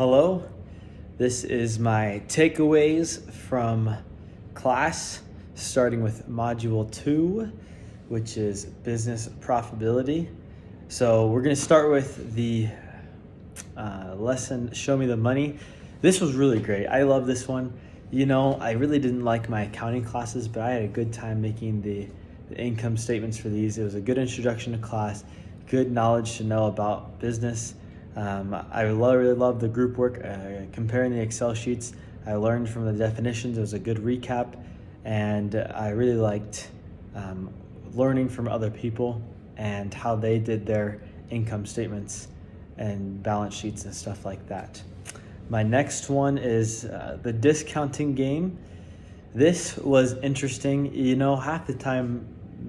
Hello, this is my takeaways from class, starting with Module 2, which is Business Profitability. So we're going to start with the lesson, Show Me the Money. This was really great. I love this one. I really didn't like my accounting classes, but I had a good time making the income statements for these. It was a good introduction to class, good knowledge to know about business. I really love the group work, comparing the Excel sheets. I learned from the definitions. It was a good recap, and I really liked learning from other people and how they did their income statements and balance sheets and stuff like that. My next one is the discounting game. This was interesting. Half the time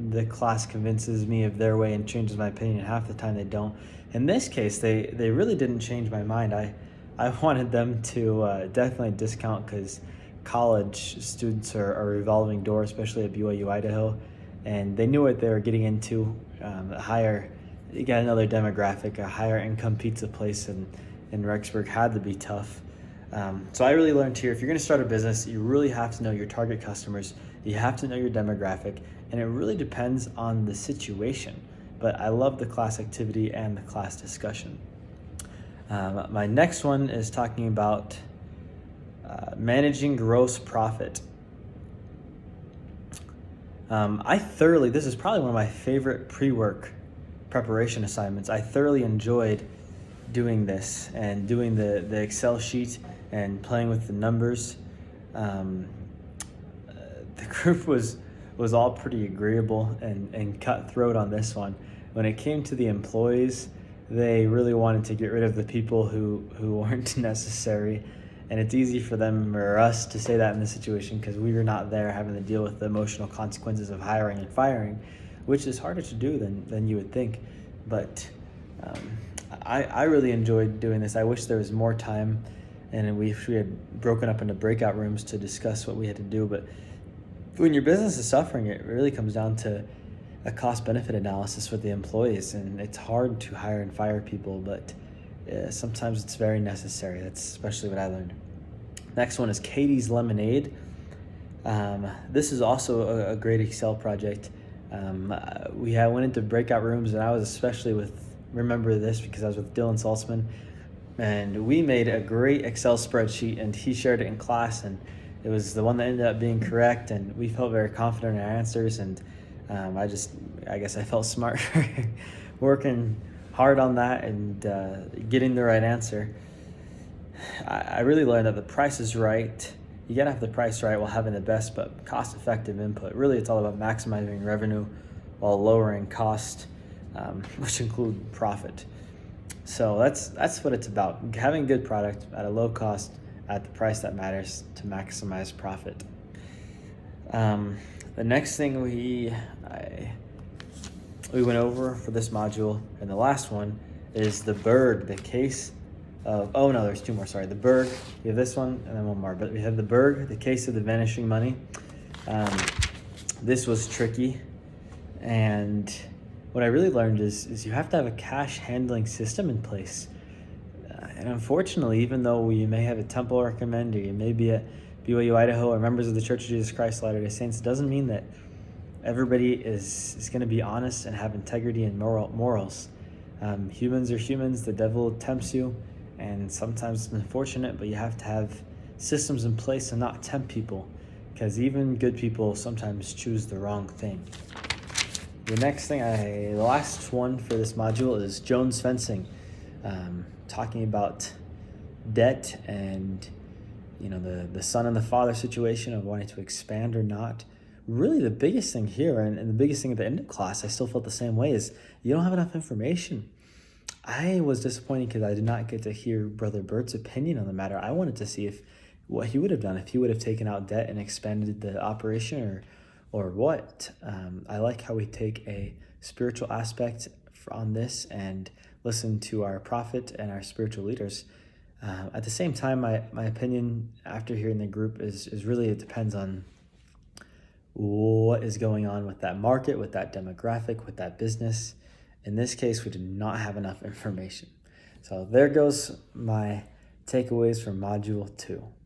the class convinces me of their way and changes my opinion. Half the time they don't. In this case, they really didn't change my mind. I wanted them to definitely discount because college students are a revolving door, especially at BYU Idaho, and they knew what they were getting into. You got another demographic, a higher income pizza place in Rexburg had to be tough. So I really learned here, if you're going to start a business, you really have to know your target customers. You have to know your demographic, and it really depends on the situation. But I love the class activity and the class discussion. My next one is talking about managing gross profit. This is probably one of my favorite pre-work preparation assignments. I thoroughly enjoyed doing this and doing the Excel sheet and playing with the numbers. The group was all pretty agreeable and cutthroat on this one. When it came to the employees, they really wanted to get rid of the people who weren't necessary. And it's easy for them or us to say that in this situation because we were not there having to deal with the emotional consequences of hiring and firing, which is harder to do than you would think. But I really enjoyed doing this. I wish there was more time and we had broken up into breakout rooms to discuss what we had to do. But when your business is suffering, it really comes down to a cost-benefit analysis with the employees, and it's hard to hire and fire people, but sometimes it's very necessary. That's especially what I learned. Next one is Katie's Lemonade. This is also a great Excel project. We went into breakout rooms, and I was remember this because I was with Dylan Saltzman, and we made a great Excel spreadsheet, and he shared it in class, and it was the one that ended up being correct, and we felt very confident in our answers, and I guess I felt smart working hard on that and getting the right answer. I really learned that the price is right. You gotta have the price right while having the best but cost-effective input. Really, it's all about maximizing revenue while lowering cost, which include profit. So that's what it's about. Having a good product at a low cost at the price that matters to maximize profit. The next thing we went over for this module, and the last one, is the Berg, the case of, there's two more, sorry. The Berg, we have this one, and then one more, but we have the Berg, the case of the vanishing money. This was tricky, and what I really learned is you have to have a cash handling system in place. And unfortunately, even though you may have a temple recommend, or you may be at BYU Idaho or members of the Church of Jesus Christ Latter-day Saints, doesn't mean that everybody is going to be honest and have integrity and morals. Humans are humans. The devil tempts you, and sometimes it's unfortunate, but you have to have systems in place and not tempt people, because even good people sometimes choose the wrong thing. The last one for this module is Jones Fencing, talking about debt and the son and the father situation of wanting to expand or not. Really the biggest thing here, and the biggest thing at the end of class, I still felt the same way, is you don't have enough information. I was disappointed because I did not get to hear Brother Bert's opinion on the matter. I wanted to see what he would have done if he would have taken out debt and expanded the operation or what. I like how we take a spiritual aspect on this and listen to our prophet and our spiritual leaders. At the same time, my opinion after hearing the group is really, it depends on what is going on with that market, with that demographic, with that business. In this case, we did not have enough information. So there goes my takeaways from Module 2.